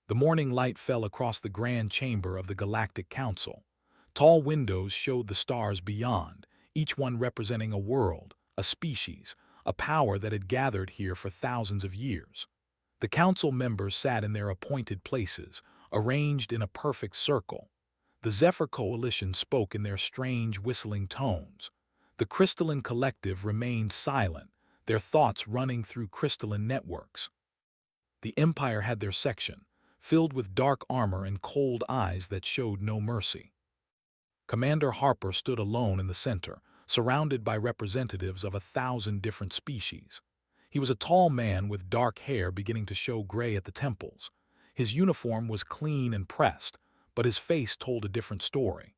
The morning light fell across the grand chamber of the Galactic Council. Tall windows showed the stars beyond, each one representing a world, a species, a power that had gathered here for thousands of years. The council members sat in their appointed places, arranged in a perfect circle. The Zephyr Coalition spoke in their strange, whistling tones. The Crystalline Collective remained silent, their thoughts running through crystalline networks. The Empire had their section, filled with dark armor and cold eyes that showed no mercy. Commander Harper stood alone in the center, surrounded by representatives of 1,000 different species. He was a tall man with dark hair beginning to show gray at the temples. His uniform was clean and pressed, but his face told a different story.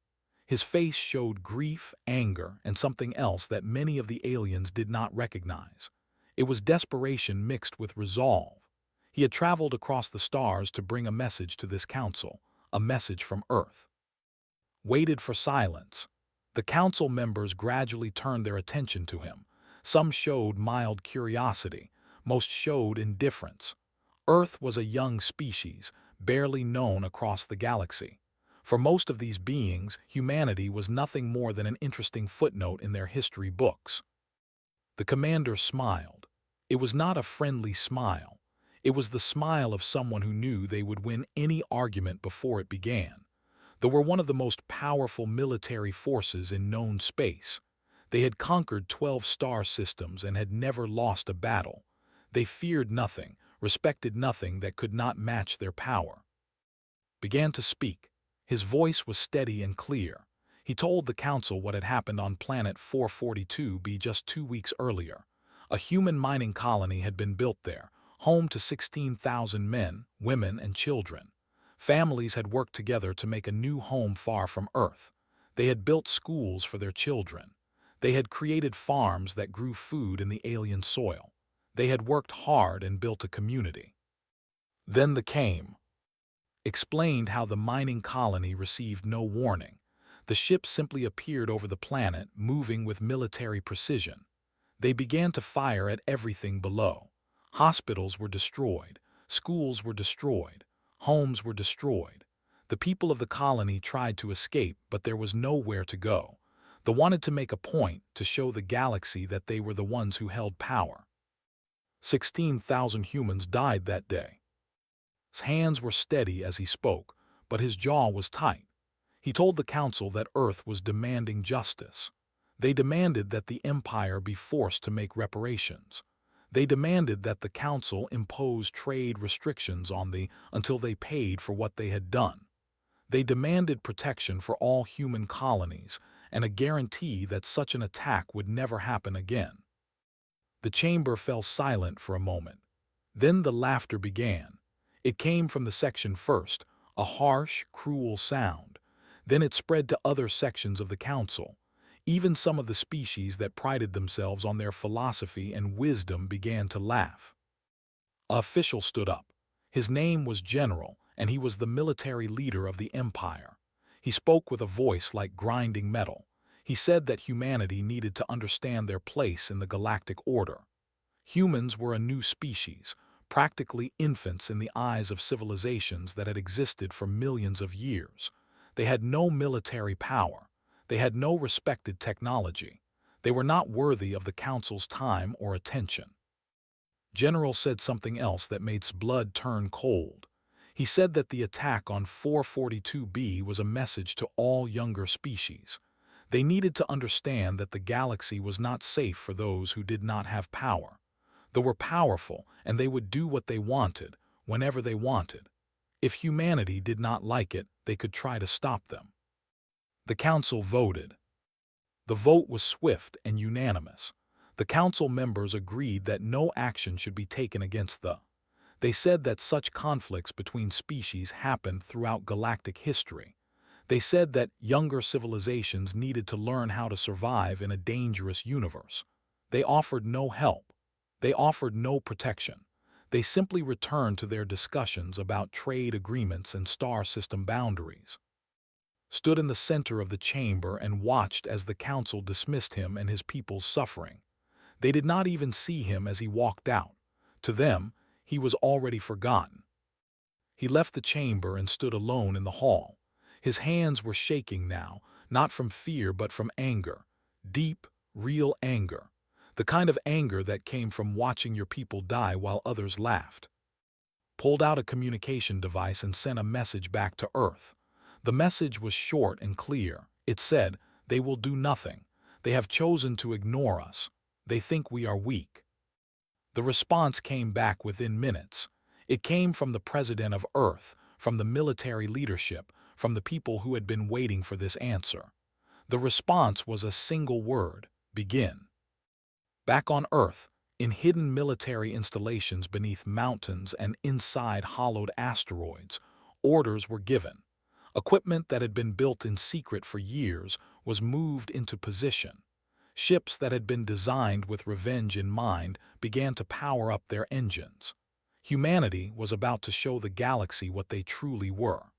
His face showed grief, anger, and something else that many of the aliens did not recognize. It was desperation mixed with resolve. He had traveled across the stars to bring a message to this council, a message from Earth. Waited for silence. The council members gradually turned their attention to him. Some showed mild curiosity, most showed indifference. Earth was a young species, barely known across the galaxy. For most of these beings, humanity was nothing more than an interesting footnote in their history books. The commander smiled. It was not a friendly smile. It was the smile of someone who knew they would win any argument before it began. They were one of the most powerful military forces in known space. They had conquered 12 star systems and had never lost a battle. They feared nothing, respected nothing that could not match their power. Began to speak. His voice was steady and clear. He told the council what had happened on planet 442b just 2 weeks earlier. A human mining colony had been built there, home to 16,000 men, women, and children. Families had worked together to make a new home far from Earth. They had built schools for their children. They had created farms that grew food in the alien soil. They had worked hard and built a community. Then the came. Explained how the mining colony received no warning. The ships simply appeared over the planet, moving with military precision. They began to fire at everything below. Hospitals were destroyed. Schools were destroyed. Homes were destroyed. The people of the colony tried to escape, but there was nowhere to go. They wanted to make a point to show the galaxy that they were the ones who held power. 16,000 humans died that day. His hands were steady as he spoke, but his jaw was tight. He told the council that Earth was demanding justice. They demanded that the Empire be forced to make reparations. They demanded that the council impose trade restrictions on until they paid for what they had done. They demanded protection for all human colonies and a guarantee that such an attack would never happen again. The chamber fell silent for a moment. Then the laughter began. It came from the section first, a harsh, cruel sound. Then it spread to other sections of the council. Even some of the species that prided themselves on their philosophy and wisdom began to laugh. An official stood up. His name was General, and he was the military leader of the Empire. He spoke with a voice like grinding metal. He said that humanity needed to understand their place in the galactic order. Humans were a new species, practically infants in the eyes of civilizations that had existed for millions of years. They had no military power. They had no respected technology. They were not worthy of the council's time or attention. General said something else that made his blood turn cold. He said that the attack on 442b was a message to all younger species. They needed to understand that the galaxy was not safe for those who did not have power. They were powerful, and they would do what they wanted, whenever they wanted. If humanity did not like it, they could try to stop them. The council voted. The vote was swift and unanimous. The council members agreed that no action should be taken against the. They said that such conflicts between species happened throughout galactic history. They said that younger civilizations needed to learn how to survive in a dangerous universe. They offered no help. They offered no protection. They simply returned to their discussions about trade agreements and star system boundaries. Stood in the center of the chamber and watched as the council dismissed him and his people's suffering. They did not even see him as he walked out. To them, he was already forgotten. He left the chamber and stood alone in the hall. His hands were shaking now, not from fear but from anger. Deep, real anger. The kind of anger that came from watching your people die while others laughed. Pulled out a communication device and sent a message back to Earth. The message was short and clear. It said, "They will do nothing. They have chosen to ignore us. They think we are weak." The response came back within minutes. It came from the President of Earth, from the military leadership, from the people who had been waiting for this answer. The response was a single word: begin. Back on Earth, in hidden military installations beneath mountains and inside hollowed asteroids, orders were given. Equipment that had been built in secret for years was moved into position. Ships that had been designed with revenge in mind began to power up their engines. Humanity was about to show the galaxy what they truly were.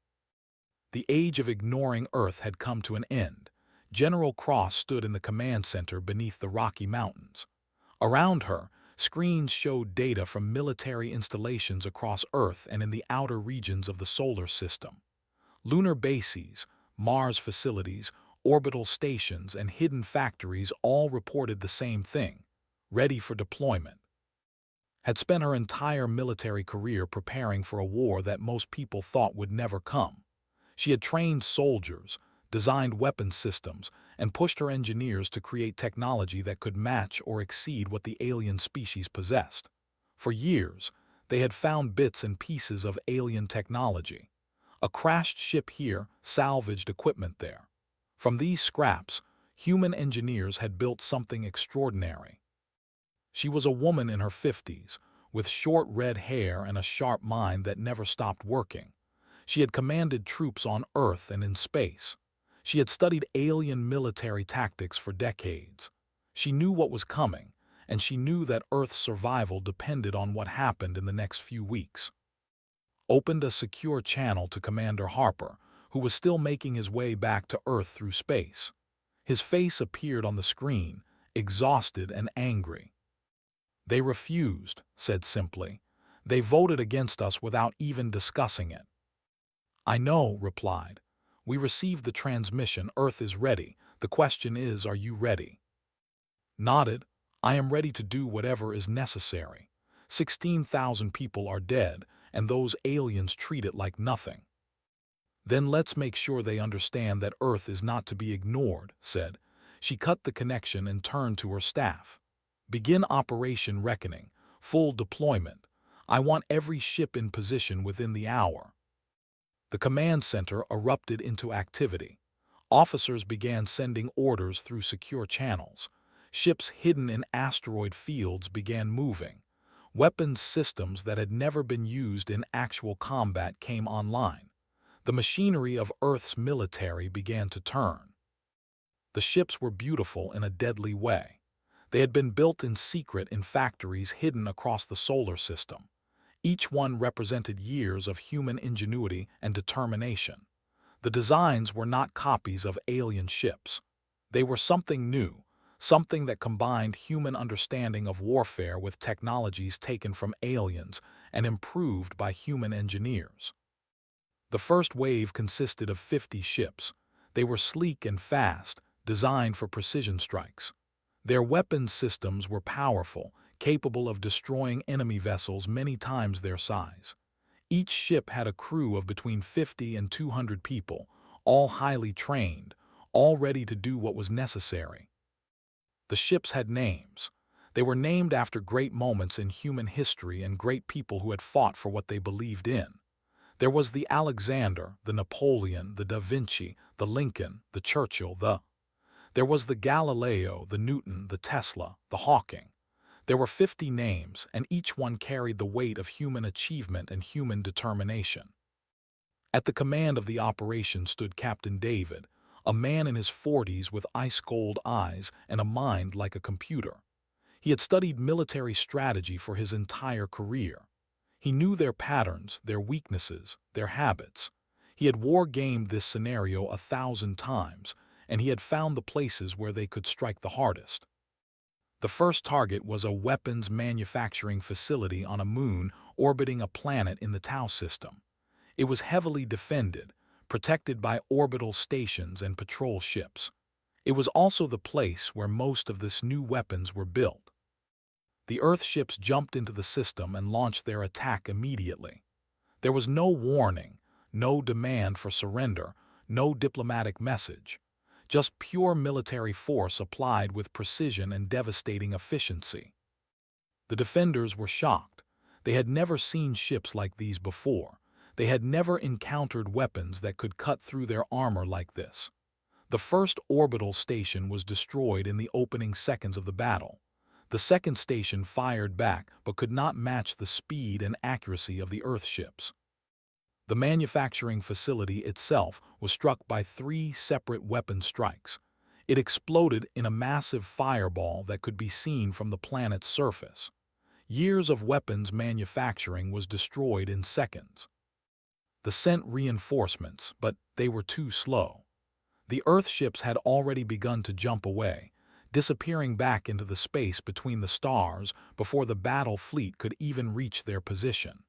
The age of ignoring Earth had come to an end. General Cross stood in the command center beneath the Rocky Mountains. Around her, screens showed data from military installations across Earth and in the outer regions of the solar system. Lunar bases, Mars facilities, orbital stations, and hidden factories all reported the same thing: ready for deployment. Had spent her entire military career preparing for a war that most people thought would never come. She had trained soldiers, designed weapon systems, and pushed her engineers to create technology that could match or exceed what the alien species possessed. For years, they had found bits and pieces of alien technology. A crashed ship here, salvaged equipment there. From these scraps, human engineers had built something extraordinary. She was a woman in her 50s, with short red hair and a sharp mind that never stopped working. She had commanded troops on Earth and in space. She had studied alien military tactics for decades. She knew what was coming, and she knew that Earth's survival depended on what happened in the next few weeks. Opened a secure channel to Commander Harper, who was still making his way back to Earth through space. His face appeared on the screen, exhausted and angry. "They refused," said simply. "They voted against us without even discussing it." "I know," replied. "We received the transmission. Earth is ready. The question is, are you ready?" Nodded. "I am ready to do whatever is necessary. 16,000 people are dead, and those aliens treat it like nothing." "Then let's make sure they understand that Earth is not to be ignored," said. She cut the connection and turned to her staff. "Begin Operation Reckoning. Full deployment. I want every ship in position within the hour." The command center erupted into activity. Officers began sending orders through secure channels. Ships hidden in asteroid fields began moving. Weapons systems that had never been used in actual combat came online. The machinery of Earth's military began to turn. The ships were beautiful in a deadly way. They had been built in secret in factories hidden across the solar system. Each one represented years of human ingenuity and determination. The designs were not copies of alien ships. They were something new, something that combined human understanding of warfare with technologies taken from aliens and improved by human engineers. The first wave consisted of 50 ships. They were sleek and fast, designed for precision strikes. Their weapons systems were powerful, capable of destroying enemy vessels many times their size. Each ship had a crew of between 50 and 200 people, all highly trained, all ready to do what was necessary. The ships had names. They were named after great moments in human history and great people who had fought for what they believed in. There was the Alexander, the Napoleon, the Da Vinci, the Lincoln, the Churchill, There was the Galileo, the Newton, the Tesla, the Hawking. There were 50 names, and each one carried the weight of human achievement and human determination. At the command of the operation stood Captain David, a man in his 40s with ice-cold eyes and a mind like a computer. He had studied military strategy for his entire career. He knew their patterns, their weaknesses, their habits. He had war-gamed this scenario 1,000 times, and he had found the places where they could strike the hardest. The first target was a weapons manufacturing facility on a moon orbiting a planet in the Tau system. It was heavily defended, protected by orbital stations and patrol ships. It was also the place where most of this new weapons were built. The Earth ships jumped into the system and launched their attack immediately. There was no warning, no demand for surrender, no diplomatic message. Just pure military force applied with precision and devastating efficiency. The defenders were shocked. They had never seen ships like these before. They had never encountered weapons that could cut through their armor like this. The first orbital station was destroyed in the opening seconds of the battle. The second station fired back but could not match the speed and accuracy of the Earth ships. The manufacturing facility itself was struck by 3 separate weapon strikes. It exploded in a massive fireball that could be seen from the planet's surface. Years of weapons manufacturing was destroyed in seconds. The sent reinforcements, but they were too slow. The Earth ships had already begun to jump away, disappearing back into the space between the stars before the battle fleet could even reach their position.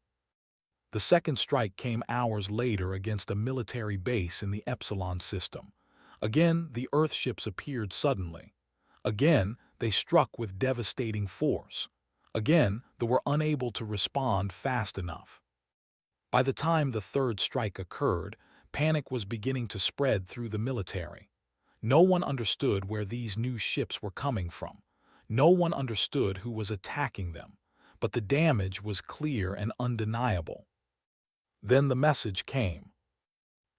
The second strike came hours later against a military base in the Epsilon system. Again, the Earth ships appeared suddenly. Again, they struck with devastating force. Again, they were unable to respond fast enough. By the time the third strike occurred, panic was beginning to spread through the military. No one understood where these new ships were coming from. No one understood who was attacking them. But the damage was clear and undeniable. Then the message came.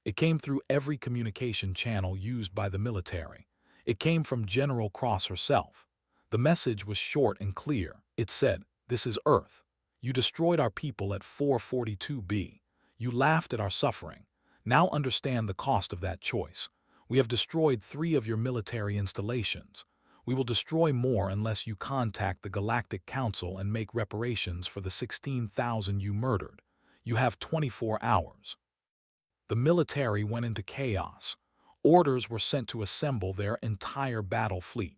It came through every communication channel used by the military. It came from General Cross herself. The message was short and clear. It said, "This is Earth. You destroyed our people at 442B. You laughed at our suffering. Now understand the cost of that choice. We have destroyed 3 of your military installations. We will destroy more unless you contact the Galactic Council and make reparations for the 16,000 you murdered. You have 24 hours." The military went into chaos. Orders were sent to assemble their entire battle fleet.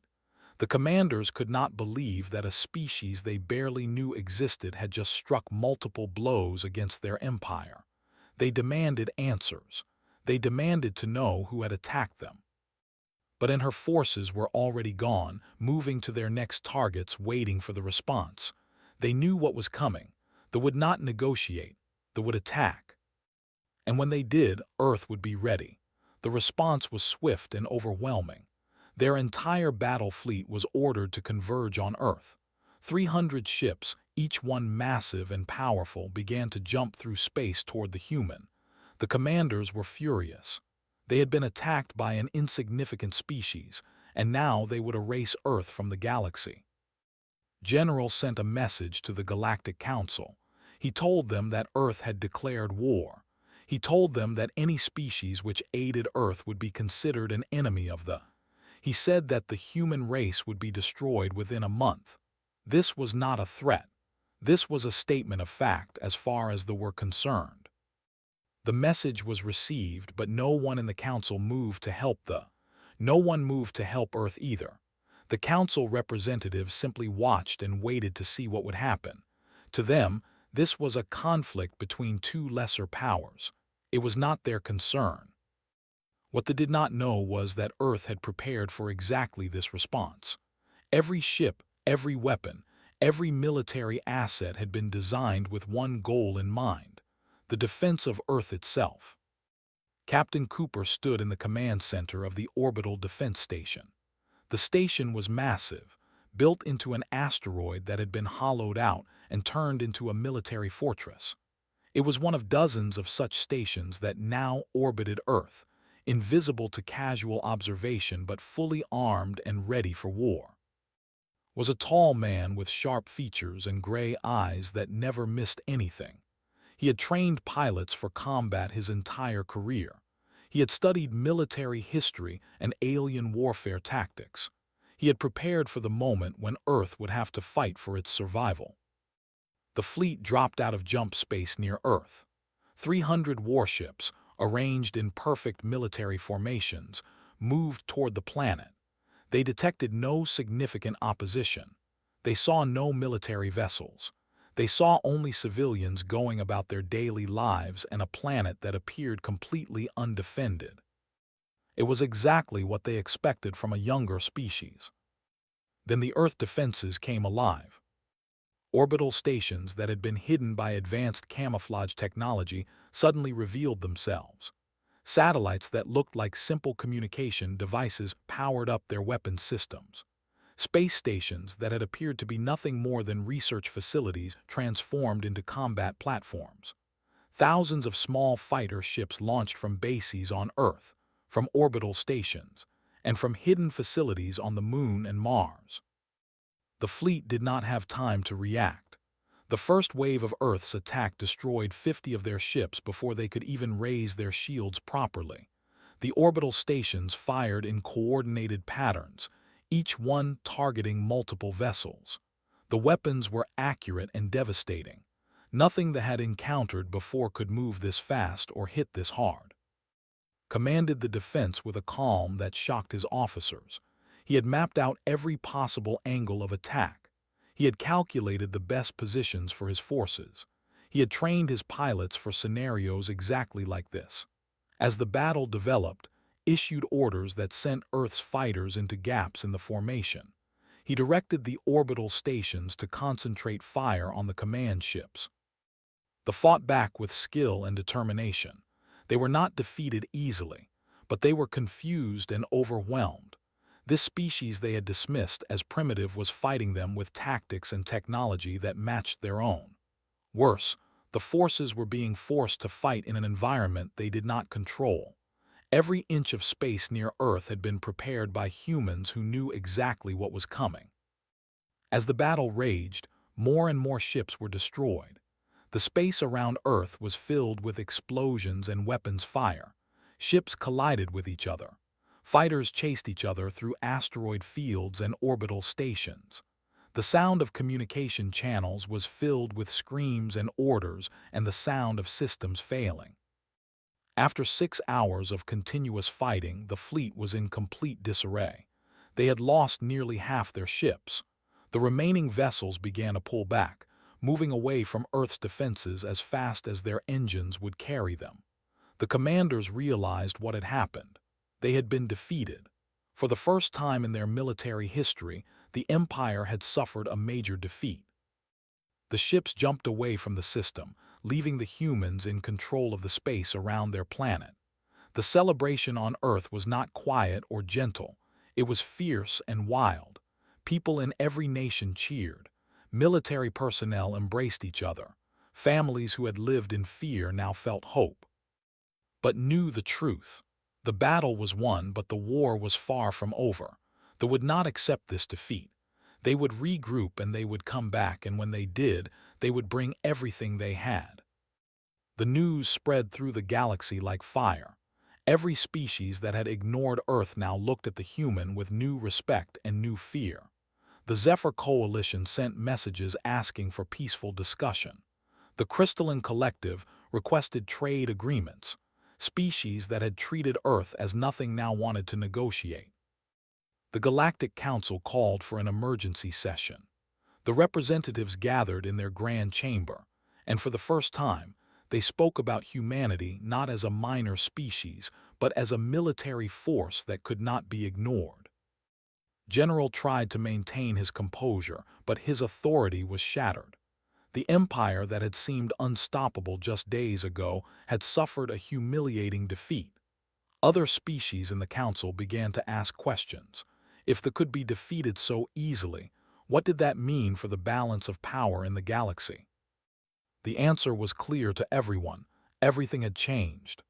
The commanders could not believe that a species they barely knew existed had just struck multiple blows against their empire. They demanded answers. They demanded to know who had attacked them. But her forces were already gone, moving to their next targets, waiting for the response. They knew what was coming. They would not negotiate. They would attack. And when they did, Earth would be ready. The response was swift and overwhelming. Their entire battle fleet was ordered to converge on Earth. 300 ships, each one massive and powerful, began to jump through space toward the human. The commanders were furious. They had been attacked by an insignificant species, and now they would erase Earth from the galaxy. General sent a message to the Galactic Council. He told them that Earth had declared war. He told them that any species which aided Earth would be considered an enemy of the. He said that the human race would be destroyed within a month. This was not a threat. This was a statement of fact as far as they were concerned. The message was received, but no one in the council moved to help the. No one moved to help Earth either. The council representatives simply watched and waited to see what would happen. To them, this was a conflict between 2 lesser powers. It was not their concern. What they did not know was that Earth had prepared for exactly this response. Every ship, every weapon, every military asset had been designed with one goal in mind: the defense of Earth itself. Captain Cooper stood in the command center of the Orbital Defense Station. The station was massive, built into an asteroid that had been hollowed out and turned into a military fortress. It was one of dozens of such stations that now orbited Earth, invisible to casual observation but fully armed and ready for war. Was a tall man with sharp features and gray eyes that never missed anything. He had trained pilots for combat his entire career. He had studied military history and alien warfare tactics. He had prepared for the moment when Earth would have to fight for its survival. The fleet dropped out of jump space near Earth. 300 warships, arranged in perfect military formations, moved toward the planet. They detected no significant opposition. They saw no military vessels. They saw only civilians going about their daily lives and a planet that appeared completely undefended. It was exactly what they expected from a younger species. Then the Earth defenses came alive. Orbital stations that had been hidden by advanced camouflage technology suddenly revealed themselves. Satellites that looked like simple communication devices powered up their weapons systems. Space stations that had appeared to be nothing more than research facilities transformed into combat platforms. Thousands of small fighter ships launched from bases on Earth, from orbital stations, and from hidden facilities on the Moon and Mars. The fleet did not have time to react. The first wave of Earth's attack destroyed 50 of their ships before they could even raise their shields properly. The orbital stations fired in coordinated patterns, each one targeting multiple vessels. The weapons were accurate and devastating. Nothing they had encountered before could move this fast or hit this hard. Commanded the defense with a calm that shocked his officers. He had mapped out every possible angle of attack. He had calculated the best positions for his forces. He had trained his pilots for scenarios exactly like this. As the battle developed, issued orders that sent Earth's fighters into gaps in the formation. He directed the orbital stations to concentrate fire on the command ships. They fought back with skill and determination. They were not defeated easily, but they were confused and overwhelmed. This species they had dismissed as primitive was fighting them with tactics and technology that matched their own. Worse, the forces were being forced to fight in an environment they did not control. Every inch of space near Earth had been prepared by humans who knew exactly what was coming. As the battle raged, more and more ships were destroyed. The space around Earth was filled with explosions and weapons fire. Ships collided with each other. Fighters chased each other through asteroid fields and orbital stations. The sound of communication channels was filled with screams and orders and the sound of systems failing. After 6 hours of continuous fighting, the fleet was in complete disarray. They had lost nearly half their ships. The remaining vessels began to pull back, moving away from Earth's defenses as fast as their engines would carry them. The commanders realized what had happened. They had been defeated. For the first time in their military history, the Empire had suffered a major defeat. The ships jumped away from the system, leaving the humans in control of the space around their planet. The celebration on Earth was not quiet or gentle. It was fierce and wild. People in every nation cheered. Military personnel embraced each other. Families who had lived in fear now felt hope, but knew the truth. The battle was won, but the war was far from over. They would not accept this defeat. They would regroup and they would come back, and when they did, they would bring everything they had. The news spread through the galaxy like fire. Every species that had ignored Earth now looked at the human with new respect and new fear. The Zephyr Coalition sent messages asking for peaceful discussion. The Crystalline Collective requested trade agreements. Species that had treated Earth as nothing now wanted to negotiate. The Galactic Council called for an emergency session. The representatives gathered in their grand chamber, and for the first time, they spoke about humanity not as a minor species, but as a military force that could not be ignored. General tried to maintain his composure, but his authority was shattered. The empire that had seemed unstoppable just days ago had suffered a humiliating defeat. Other species in the council began to ask questions. If they could be defeated so easily, what did that mean for the balance of power in the galaxy? The answer was clear to everyone. Everything had changed.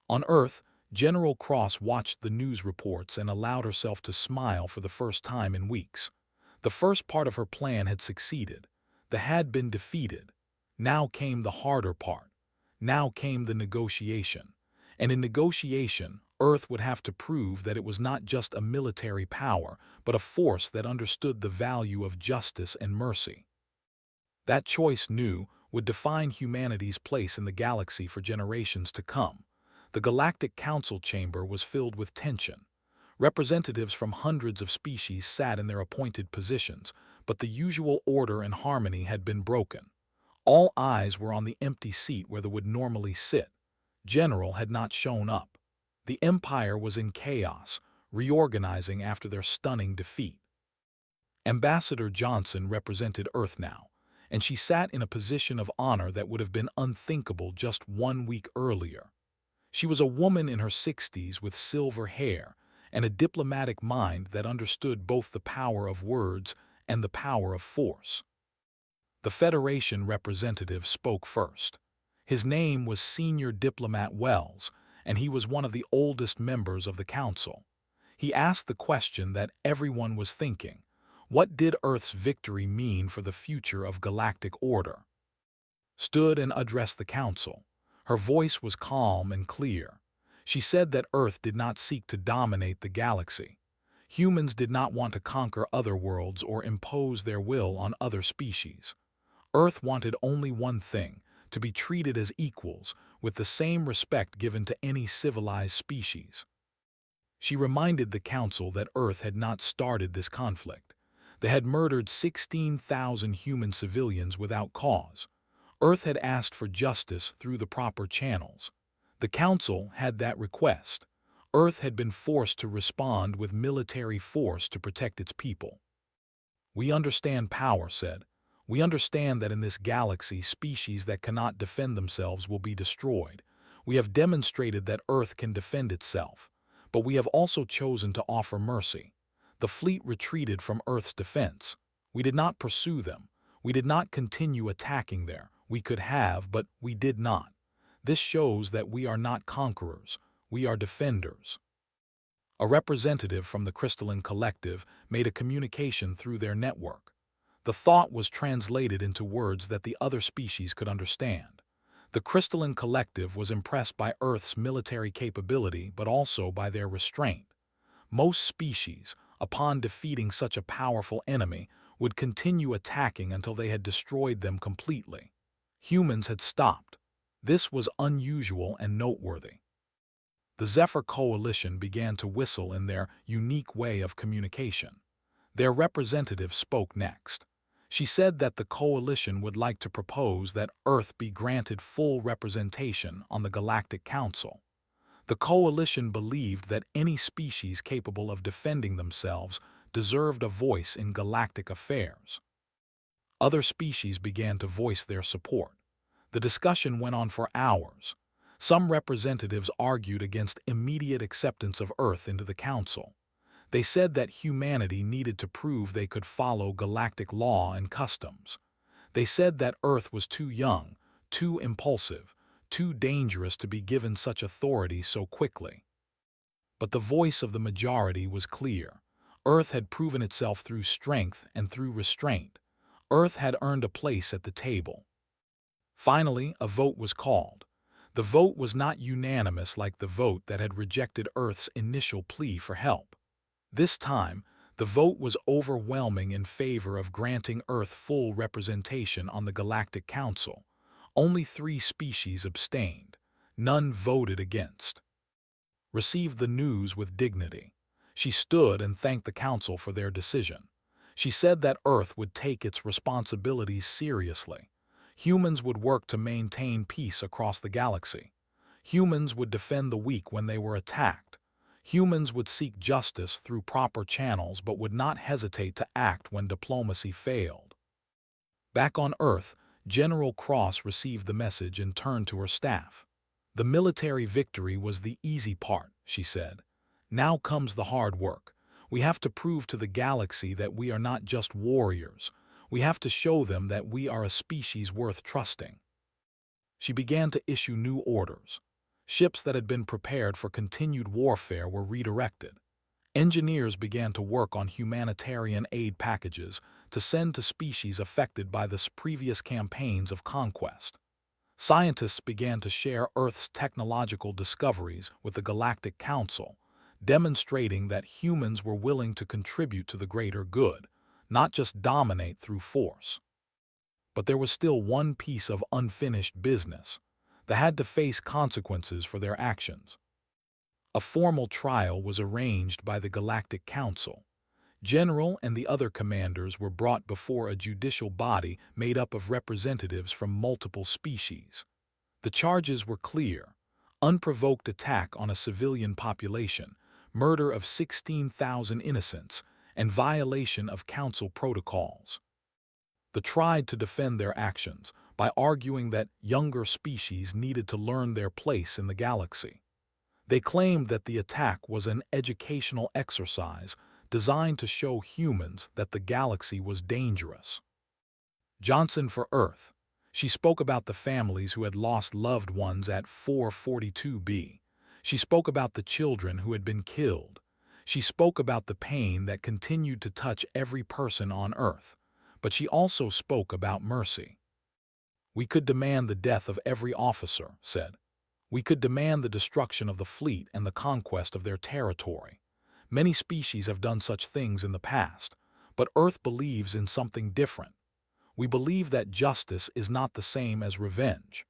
On Earth, General Cross watched the news reports and allowed herself to smile for the first time in weeks. The first part of her plan had succeeded. They had been defeated. Now came the harder part. Now came the negotiation. And in negotiation, Earth would have to prove that it was not just a military power, but a force that understood the value of justice and mercy. That choice would define humanity's place in the galaxy for generations to come. The Galactic Council chamber was filled with tension. Representatives from hundreds of species sat in their appointed positions, but the usual order and harmony had been broken. All eyes were on the empty seat where they would normally sit. General had not shown up. The Empire was in chaos, reorganizing after their stunning defeat. Ambassador Johnson represented Earth now, and she sat in a position of honor that would have been unthinkable just 1 week earlier. She was a woman in her 60s with silver hair and a diplomatic mind that understood both the power of words and the power of force. The Federation representative spoke first. His name was Senior Diplomat Wells, and he was one of the oldest members of the Council. He asked the question that everyone was thinking: what did Earth's victory mean for the future of galactic order? Stood and addressed the Council. Her voice was calm and clear. She said that Earth did not seek to dominate the galaxy. Humans did not want to conquer other worlds or impose their will on other species. Earth wanted only one thing: to be treated as equals, with the same respect given to any civilized species. She reminded the Council that Earth had not started this conflict. They had murdered 16,000 human civilians without cause. Earth had asked for justice through the proper channels. The Council had that request. Earth had been forced to respond with military force to protect its people. "We understand power," said. "We understand that in this galaxy, species that cannot defend themselves will be destroyed. We have demonstrated that Earth can defend itself. But we have also chosen to offer mercy. The fleet retreated from Earth's defense. We did not pursue them. We did not continue attacking there. We could have, but we did not. This shows that we are not conquerors. We are defenders." A representative from the Crystalline Collective made a communication through their network. The thought was translated into words that the other species could understand. The Crystalline Collective was impressed by Earth's military capability, but also by their restraint. Most species, upon defeating such a powerful enemy, would continue attacking until they had destroyed them completely. Humans had stopped. This was unusual and noteworthy. The Zephyr Coalition began to whistle in their unique way of communication. Their representative spoke next. She said that the coalition would like to propose that Earth be granted full representation on the Galactic Council. The coalition believed that any species capable of defending themselves deserved a voice in galactic affairs. Other species began to voice their support. The discussion went on for hours. Some representatives argued against immediate acceptance of Earth into the Council. They said that humanity needed to prove they could follow galactic law and customs. They said that Earth was too young, too impulsive, too dangerous to be given such authority so quickly. But the voice of the majority was clear. Earth had proven itself through strength and through restraint. Earth had earned a place at the table. Finally, a vote was called. The vote was not unanimous like the vote that had rejected Earth's initial plea for help. This time, the vote was overwhelming in favor of granting Earth full representation on the Galactic Council. Only 3 species abstained. None voted against. Received the news with dignity. She stood and thanked the Council for their decision. She said that Earth would take its responsibilities seriously. Humans would work to maintain peace across the galaxy. Humans would defend the weak when they were attacked. Humans would seek justice through proper channels but would not hesitate to act when diplomacy failed. Back on Earth, General Cross received the message and turned to her staff. "The military victory was the easy part," she said. "Now comes the hard work. We have to prove to the galaxy that we are not just warriors. We have to show them that we are a species worth trusting." She began to issue new orders. Ships that had been prepared for continued warfare were redirected. Engineers began to work on humanitarian aid packages to send to species affected by the previous campaigns of conquest. Scientists began to share Earth's technological discoveries with the Galactic Council, demonstrating that humans were willing to contribute to the greater good, not just dominate through force. But there was still one piece of unfinished business. They had to face consequences for their actions. A formal trial was arranged by the Galactic Council. General and the other commanders were brought before a judicial body made up of representatives from multiple species. The charges were clear: unprovoked attack on a civilian population, murder of 16,000 innocents, and violation of council protocols. They tried to defend their actions by arguing that younger species needed to learn their place in the galaxy. They claimed that the attack was an educational exercise designed to show humans that the galaxy was dangerous. Johnson for Earth. She spoke about the families who had lost loved ones at 442B. She spoke about the children who had been killed. She spoke about the pain that continued to touch every person on Earth. But she also spoke about mercy. "We could demand the death of every officer," said. "We could demand the destruction of the fleet and the conquest of their territory. Many species have done such things in the past, but Earth believes in something different. We believe that justice is not the same as revenge.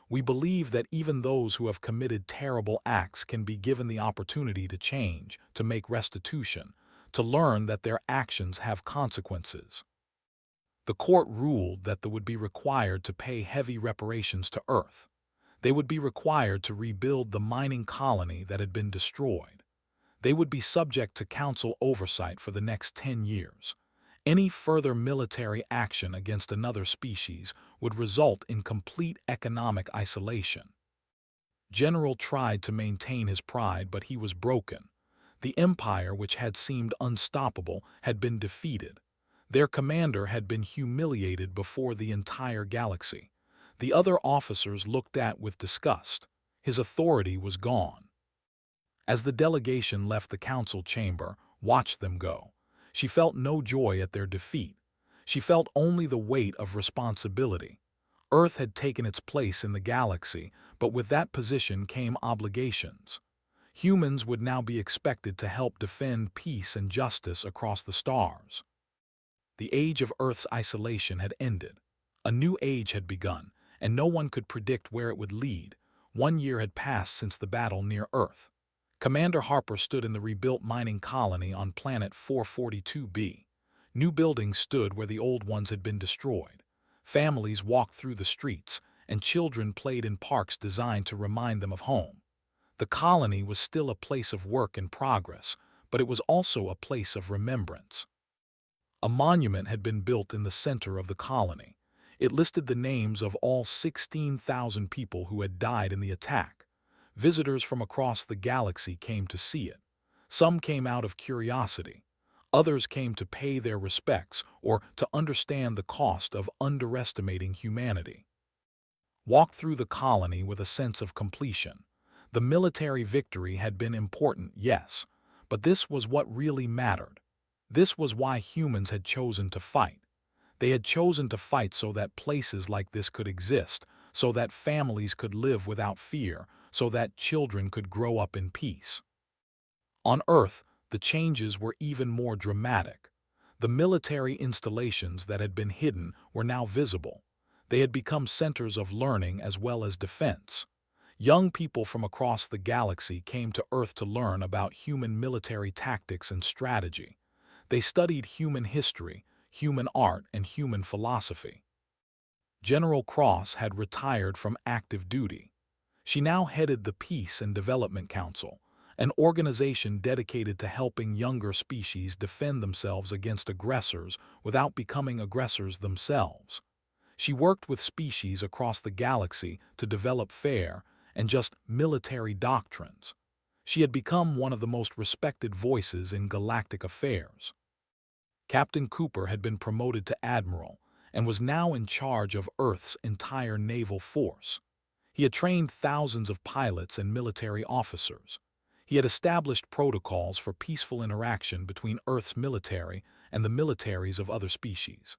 We believe that even those who have committed terrible acts can be given the opportunity to change, to make restitution, to learn that their actions have consequences." The court ruled that they would be required to pay heavy reparations to Earth. They would be required to rebuild the mining colony that had been destroyed. They would be subject to council oversight for the next 10 years. Any further military action against another species would result in complete economic isolation. General tried to maintain his pride, but he was broken. The empire, which had seemed unstoppable, had been defeated. Their commander had been humiliated before the entire galaxy. The other officers looked at with disgust. His authority was gone. As the delegation left the council chamber, watched them go, she felt no joy at their defeat. She felt only the weight of responsibility. Earth had taken its place in the galaxy, but with that position came obligations. Humans would now be expected to help defend peace and justice across the stars. The age of Earth's isolation had ended. A new age had begun, and no one could predict where it would lead. 1 year had passed since the battle near Earth. Commander Harper stood in the rebuilt mining colony on planet 442B. New buildings stood where the old ones had been destroyed. Families walked through the streets, and children played in parks designed to remind them of home. The colony was still a place of work and progress, but it was also a place of remembrance. A monument had been built in the center of the colony. It listed the names of all 16,000 people who had died in the attack. Visitors from across the galaxy came to see it. Some came out of curiosity. Others came to pay their respects or to understand the cost of underestimating humanity. Walked through the colony with a sense of completion. The military victory had been important, yes, but this was what really mattered. This was why humans had chosen to fight. They had chosen to fight so that places like this could exist, so that families could live without fear, so that children could grow up in peace. On Earth, the changes were even more dramatic. The military installations that had been hidden were now visible. They had become centers of learning as well as defense. Young people from across the galaxy came to Earth to learn about human military tactics and strategy. They studied human history, human art, and human philosophy. General Cross had retired from active duty. She now headed the Peace and Development Council, an organization dedicated to helping younger species defend themselves against aggressors without becoming aggressors themselves. She worked with species across the galaxy to develop fair and just military doctrines. She had become one of the most respected voices in galactic affairs. Captain Cooper had been promoted to admiral and was now in charge of Earth's entire naval force. He had trained thousands of pilots and military officers. He had established protocols for peaceful interaction between Earth's military and the militaries of other species.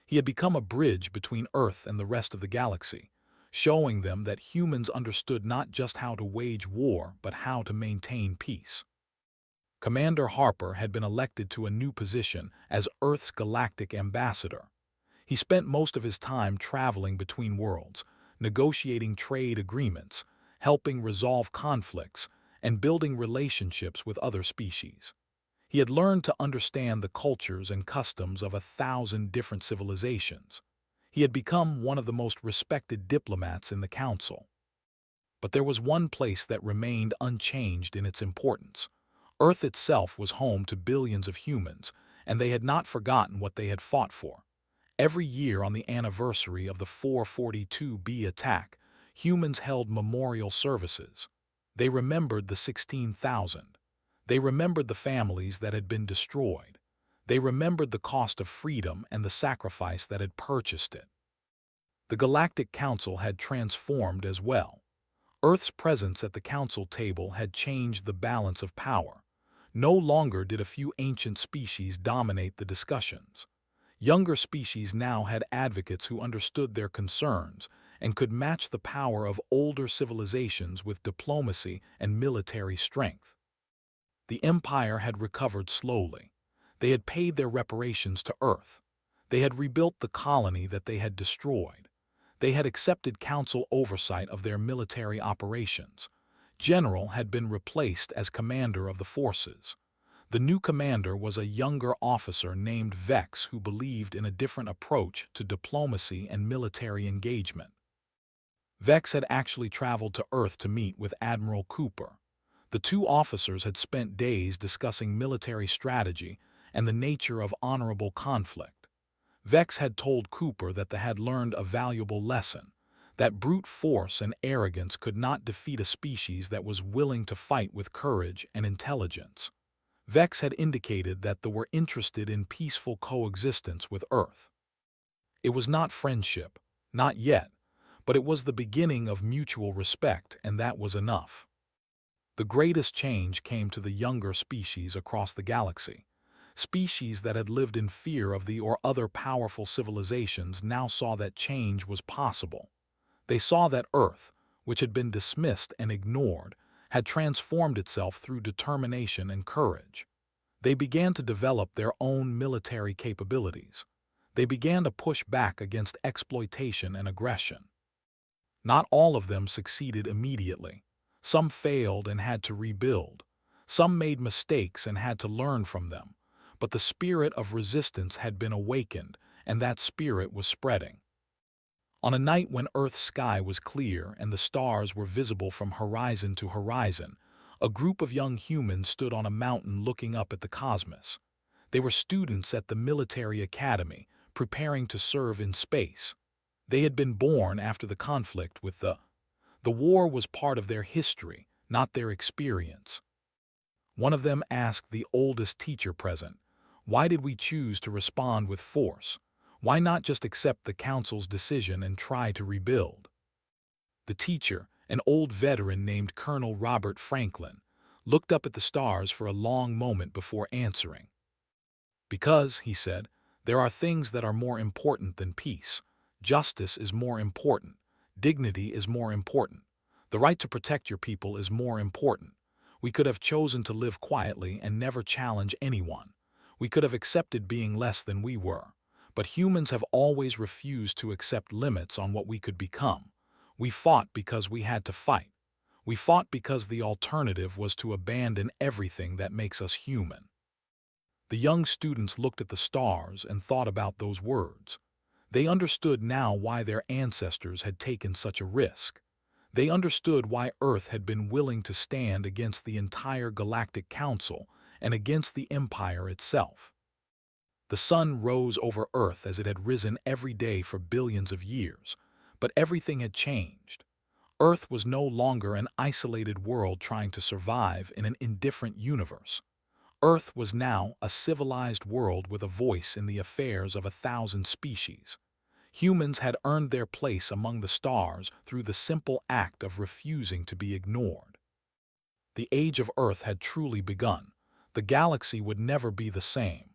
He had become a bridge between Earth and the rest of the galaxy, showing them that humans understood not just how to wage war, but how to maintain peace. Commander Harper had been elected to a new position as Earth's Galactic Ambassador. He spent most of his time traveling between worlds, negotiating trade agreements, helping resolve conflicts, and building relationships with other species. He had learned to understand the cultures and customs of 1,000 different civilizations. He had become one of the most respected diplomats in the council. But there was one place that remained unchanged in its importance. Earth itself was home to billions of humans, and they had not forgotten what they had fought for. Every year on the anniversary of the 442B attack, humans held memorial services. They remembered the 16,000. They remembered the families that had been destroyed. They remembered the cost of freedom and the sacrifice that had purchased it. The Galactic Council had transformed as well. Earth's presence at the council table had changed the balance of power. No longer did a few ancient species dominate the discussions. Younger species now had advocates who understood their concerns and could match the power of older civilizations with diplomacy and military strength. The Empire had recovered slowly. They had paid their reparations to Earth. They had rebuilt the colony that they had destroyed. They had accepted council oversight of their military operations. General had been replaced as commander of the forces. The new commander was a younger officer named Vex who believed in a different approach to diplomacy and military engagement. Vex had actually traveled to Earth to meet with Admiral Cooper. The two officers had spent days discussing military strategy and the nature of honorable conflict. Vex had told Cooper that they had learned a valuable lesson, that brute force and arrogance could not defeat a species that was willing to fight with courage and intelligence. Vex had indicated that they were interested in peaceful coexistence with Earth. It was not friendship, not yet, but it was the beginning of mutual respect, and that was enough. The greatest change came to the younger species across the galaxy. Species that had lived in fear of the or other powerful civilizations now saw that change was possible. They saw that Earth, which had been dismissed and ignored, had transformed itself through determination and courage. They began to develop their own military capabilities. They began to push back against exploitation and aggression. Not all of them succeeded immediately. Some failed and had to rebuild. Some made mistakes and had to learn from them. But the spirit of resistance had been awakened, and that spirit was spreading. On a night when Earth's sky was clear and the stars were visible from horizon to horizon, a group of young humans stood on a mountain looking up at the cosmos. They were students at the military academy, preparing to serve in space. They had been born after the conflict with the war was part of their history, not their experience. One of them asked the oldest teacher present, "Why did we choose to respond with force? Why not just accept the council's decision and try to rebuild?" The teacher, an old veteran named Colonel Robert Franklin, looked up at the stars for a long moment before answering. "Because," he said, "there are things that are more important than peace. Justice is more important. Dignity is more important. The right to protect your people is more important. We could have chosen to live quietly and never challenge anyone. We could have accepted being less than we were. But humans have always refused to accept limits on what we could become. We fought because we had to fight. We fought because the alternative was to abandon everything that makes us human." The young students looked at the stars and thought about those words. They understood now why their ancestors had taken such a risk. They understood why Earth had been willing to stand against the entire Galactic Council and against the Empire itself. The sun rose over Earth as it had risen every day for billions of years, but everything had changed. Earth was no longer an isolated world trying to survive in an indifferent universe. Earth was now a civilized world with a voice in the affairs of 1,000 species. Humans had earned their place among the stars through the simple act of refusing to be ignored. The age of Earth had truly begun. The galaxy would never be the same.